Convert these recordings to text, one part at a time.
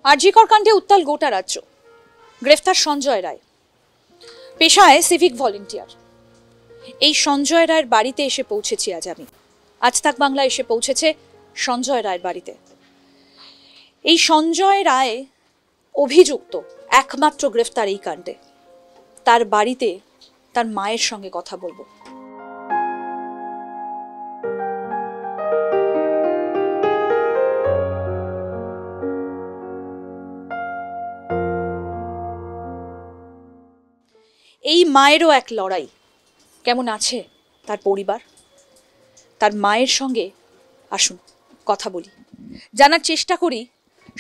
আরজি কর কাণ্ডে উত্তাল গোটা রাজ্য। গ্রেফতার সঞ্জয় রায়, পেশায় সিভিক ভলেন্টিয়ার। এই সঞ্জয় রায়ের বাড়িতে এসে পৌঁছেছি আজ আমি। আজ তাক বাংলা এসে পৌঁছেছে সঞ্জয় রায়ের বাড়িতে। এই সঞ্জয় রায় অভিযুক্ত, একমাত্র গ্রেফতার এই কাণ্ডে। তার বাড়িতে তার মায়ের সঙ্গে কথা বলবো। এই মায়েরও এক লড়াই। কেমন আছে তার পরিবার, তার মায়ের সঙ্গে আসুন কথা বলি, জানার চেষ্টা করি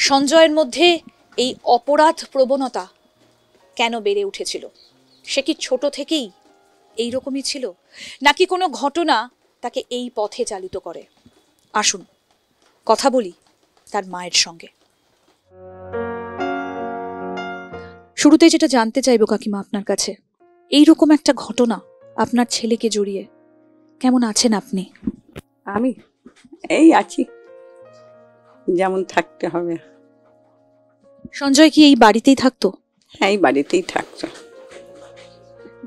সঞ্জয়ের মধ্যে এই অপরাধ প্রবণতা কেন বেড়ে উঠেছিল। সে কি ছোট থেকেই এই রকমই ছিল, নাকি কোনো ঘটনা তাকে এই পথে চালিত করে? আসুন কথা বলি তার মায়ের সঙ্গে। শুরুতে যেটা জানতে চাইবো কাকিমা আপনার কাছে, এইরকম একটা ঘটনা আপনার ছেলেকে জড়িয়ে কেমন আছেন আপনি? আমি এই আছি, যেমন থাকতে হবে। সঞ্জয় কি এই বাড়িতেই থাকতো? হ্যাঁ, এই বাড়িতেই থাকতো।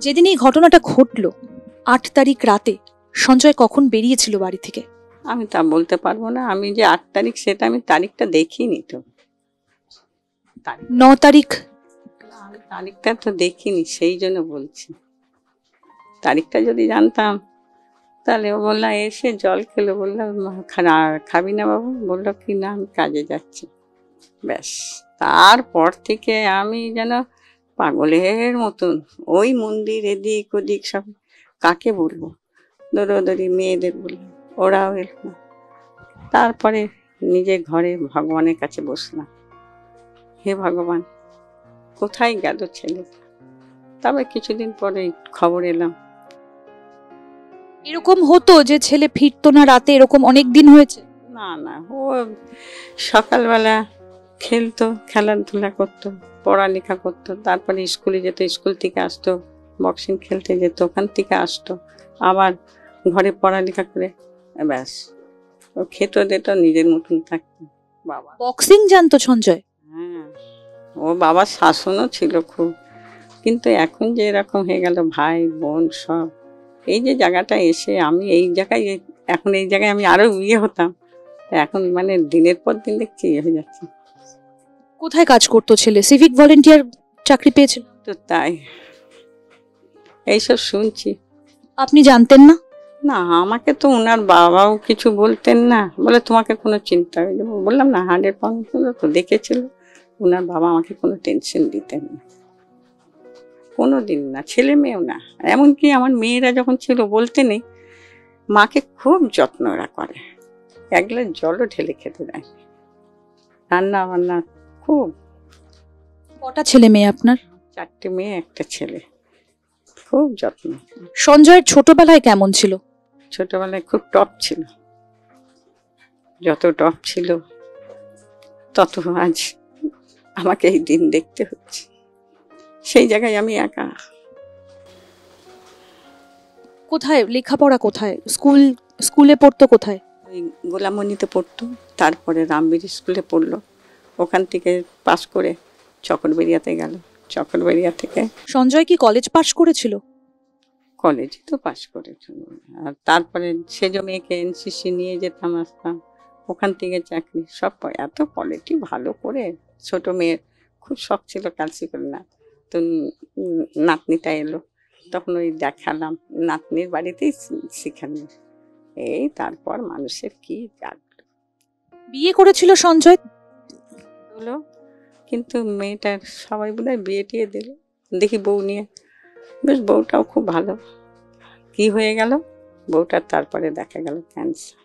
যেদিন এই ঘটনাটা ঘটলো 8 তারিখ রাতে, সঞ্জয় কখন বেরিয়েছিল বাড়ি থেকে? আমি তা বলতে পারবো না। আমি যে 8 তারিখ সেটা আমি তারিখটা দেখিনি তো। 9 তারিখ? আমি তারিখটা তো দেখিনি, সেই জন্য বলছি। তারিখটা যদি জানতাম তাহলে ও বললাম এসে জল খেলো, বললাম খাবি না বাবু? বললো কি না আমি কাজে যাচ্ছি। ব্যাস, তারপর থেকে আমি যেন পাগলের মতন ওই মন্দির এদিক ওদিক সব। কাকে বলবো? দৌড়োদৌড়ি মেয়েদের বললাম, ওরাও এলো না। তারপরে নিজে ঘরে ভগবানের কাছে বসলাম, হে ভগবান কোথায় গেল ছেলে? তবে কিছুদিন পরে খবর এলাম। এরকম হতো যে ছেলে ফিরতো না রাতে, এরকম অনেক দিন হয়েছে? না না, ও সকালবেলা খেলতো, খেলাধুলা করতো, পড়ালেখা করতো, তারপরে স্কুলে যেত, স্কুল থেকে আসতো, বক্সিং খেলতে যেত, ওখান থেকে আসতো, আবার ঘরে পড়ালেখা করে ব্যাস। ও খেত দিত, নিজের মতন থাকতো। বাবা বক্সিং জানতো সঞ্জয়? হ্যাঁ, ও বাবার শাসনও ছিল খুব। কিন্তু এখন যে এরকম হয়ে গেল, ভাই বোন সব, এই যে জায়গাটা এসে আমি এই জায়গায়, এখন এই জায়গায় আমি আরো ইয়ে হতাম, এখন মানে দিনের পর দিন দেখছি ইয়ে হয়ে যাচ্ছে। কোথায় কাজ করতো ছেলে? সিভিক ভলেন্টিয়ার চাকরি পেয়েছিল তো তাই এইসব শুনছি। আপনি জানতেন না? না, আমাকে তো ওনার বাবাও কিছু বলতেন না, বলে তোমাকে কোনো চিন্তা হয়ে যাবে। বললাম না 100% তো দেখেছিল। ওনার বাবা আমাকে কোনো টেনশন দিতেন না, কোনো দিন না, ছেলে মেয়েও না। এমনকি আমার মেয়েরা যখন ছিল বলতে নেই, মাকে খুব যত্ন ওরা করে, এক গ্লাস জলও ঢেলে খেতে দেয়, রান্না বান্না খুব। কটা ছেলে মেয়ে আপনার? 4টে মেয়ে, একটা ছেলে, খুব যত্ন। সঞ্জয়ের ছোটবেলায় কেমন ছিল? ছোটবেলায় খুব টপ ছিল, যত টপ ছিল তত আজ আমাকে এই দিন দেখতে হচ্ছে। সেই জায়গায় আমি একা। কোথায় লেখাপড়া, কোথায় স্কুলে পড়তো কোথায়? ওই গোলামণিতে পড়তো, তারপরে রামবীর স্কুলে পড়লো, ওখান থেকে পাস করে চকরবেড়িয়াতে গেল, চকরবেড়িয়া থেকে। সঞ্জয় কি কলেজ পাশ করেছিল? কলেজে তো পাস করেছিল, আর তারপরে সেজ মেয়েকে এনসিসি নিয়ে যেতাম আসতাম, ওখান থেকে চাকরি সব। এত কোয়ালিটি ভালো করে, ছোট মেয়ের খুব শখ ছিল কালসি করে না, তো নাতনিটা এলো, তখন ওই দেখালাম, নাতনির বাড়িতেই শিখানো। এই তারপর মানুষের কি জাগলো। বিয়ে করেছিল সঞ্জয় হলো, কিন্তু মেয়েটার সবাই বোধহয় বিয়ে টিয়ে দিল, দেখি বউ নিয়ে। বেশ, বউটাও খুব ভালো। কি হয়ে গেল বউটার? তারপরে দেখা গেল ক্যান্সার।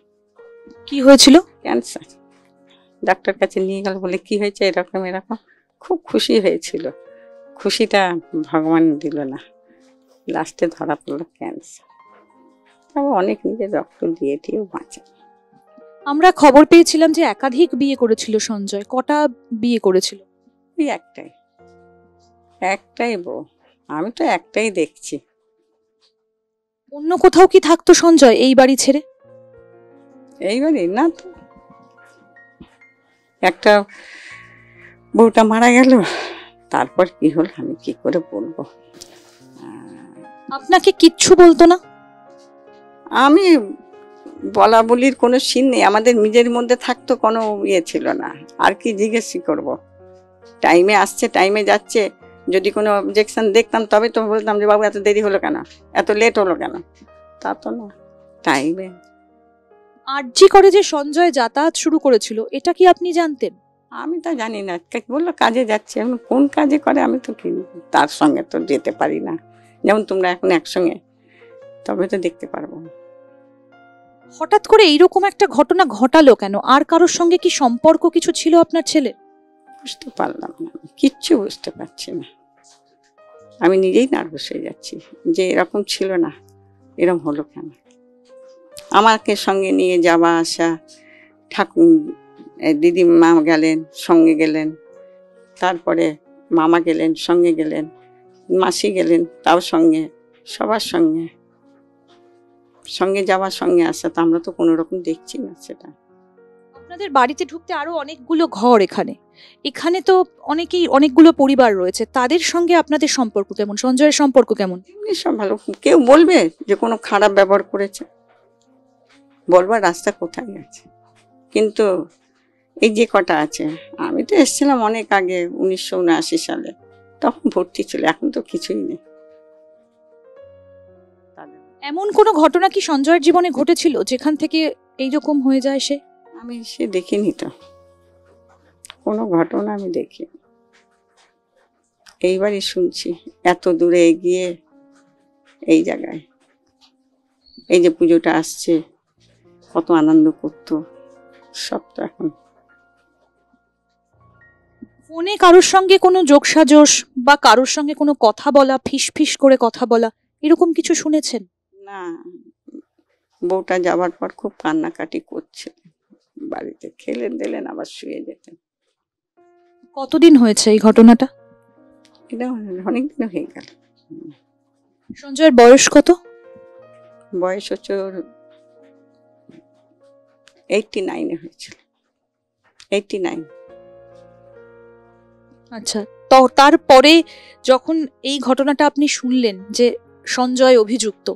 কি হয়েছিল? ক্যান্সার। ডাক্তার কাছে নিয়ে গেল, বলে কি হয়েছে? এরকম এরকম। খুব খুশি হয়েছিল, খুশিটা ভগবান দিল না, লাস্টে ধরা পড়লো ক্যান্সার। তবে অনেক নিজের রক্ত দিয়ে দিয়েও বাঁচা। আমরা খবর পেয়েছিলাম যে একাধিক বিয়ে করেছিল সঞ্জয়। কটা বিয়ে করেছিল? ওই একটাই বউ। আমি তো একটাই দেখছি। অন্য কোথাও কি থাকতো সঞ্জয় এই বাড়ি ছেড়ে? এই বাড়ি না তো, একটা বউটা মারা গেল, তারপর কি হলো আমি কি করে বলবো। আপনাকে কিচ্ছু বলতো না? আমি বলা বলির কোনো সিন নেই, আমাদের নিজের মধ্যে থাকতো, কোনো ইয়ে ছিল না। আর কি জিজ্ঞেসই করব, টাইমে আসছে টাইমে যাচ্ছে, যদি কোনো অবজেকশন দেখতাম তবে তো বলতাম যে বাবু এত দেরি হলো কেন, এত লেট হলো কেন, তা তো না। টাইমে আরজি করে যে সঞ্জয় যাতায়াত শুরু করেছিল, এটা কি আপনি জানতেন? আমি তা জানি না, বললো কাজে যাচ্ছে, এখন কোন কাজে করে আমি তো কি তার সঙ্গে তো যেতে পারি না, যেমন তোমরা এখন একসঙ্গে, তবে তো দেখতে পারবো। হঠাৎ করে এইরকম একটা ঘটনা ঘটালো কেন? আর কারোর সঙ্গে কি সম্পর্ক কিছু ছিল আপনার ছেলে? বুঝতে পারলাম না, আমি কিচ্ছু বুঝতে পারছি না। আমি নিজেই নার্ভাস হয়ে যাচ্ছি যে এরকম ছিল না, এরকম হলো কেন। আমাকে সঙ্গে নিয়ে যাওয়া আসা, ঠাকুর দিদিমা গেলেন সঙ্গে গেলেন, তারপরে মামা গেলেন সঙ্গে গেলেন, মাসি গেলেন তাও সঙ্গে, সবার সঙ্গে সঙ্গে যাওয়া সঙ্গে আসা, তো আমরা তো কোনো রকম দেখছি না সেটা। আপনাদের বাড়িতে ঢুকতে আরো অনেকগুলো ঘর, এখানে তো অনেকগুলো পরিবার রয়েছে, তাদের সঙ্গে আপনাদের সম্পর্ক কেমন? সঞ্জয়ের সম্পর্ক কেমন? এমনি সব ভালো। কেউ বলবে যে কোনো খারাপ ব্যবহার করেছে? বলবার রাস্তা কোথায় আছে? কিন্তু এই যে কটা আছে, আমি তো এসেছিলাম অনেক আগে 1979 সালে, তখন ভর্তি ছিল, এখন তো কিছুই নেই। এমন কোনো ঘটনা কি সঞ্জয়ের জীবনে ঘটেছিল যেখান থেকে এইরকম হয়ে যায় সে? আমি সে দেখিনি তো, কোনো ঘটনা আমি দেখিনি, এইবারই শুনছি। এত দূরে এগিয়ে এই জায়গায়, এই যে পুজোটা আসছে, কত আনন্দ করতো, সব তো এখন। ফোনে কারোর সঙ্গে কোনো যোগসাজশ বা কারোর সঙ্গে কোনো কথা বলা, ফিস করে কথা বলা, এরকম কিছু শুনেছেন? না, বউটা যাবার পর খুব কান্নাকাটি করছে, বাড়িতে খেলেন দিলেন আবার শুয়ে যেতেন। কতদিন হয়েছে এই ঘটনাটা? এটা অনেকদিন হয়ে গেল। সঞ্জয়ের বয়স কত? বয়স হচ্ছে ওর 89 হয়েছিল, 89। আচ্ছা, তো তারপরে যখন এই ঘটনাটা আপনি শুনলেন যে সঞ্জয় অভিযুক্ত,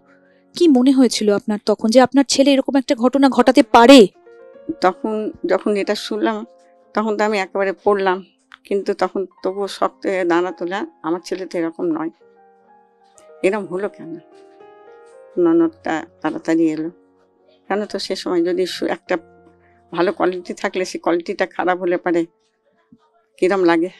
কি মনে হয়েছিল আপনার তখন, যে আপনার ছেলে এরকম একটা ঘটনা ঘটাতে পারে? তখন যখন এটা শুনলাম তখন তো আমি একেবারে পড়লাম, কিন্তু তখন তবুও শক্ত হয়ে দাঁড়াতো না, আমার ছেলে তো এরকম নয়, এরকম হলো কেন। ননদটা তাড়াতাড়ি এলো, কেন তো সে সময় যদি একটা ভালো কোয়ালিটি থাকলে সেই কোয়ালিটিটা খারাপ হলে পারে কিরম লাগে।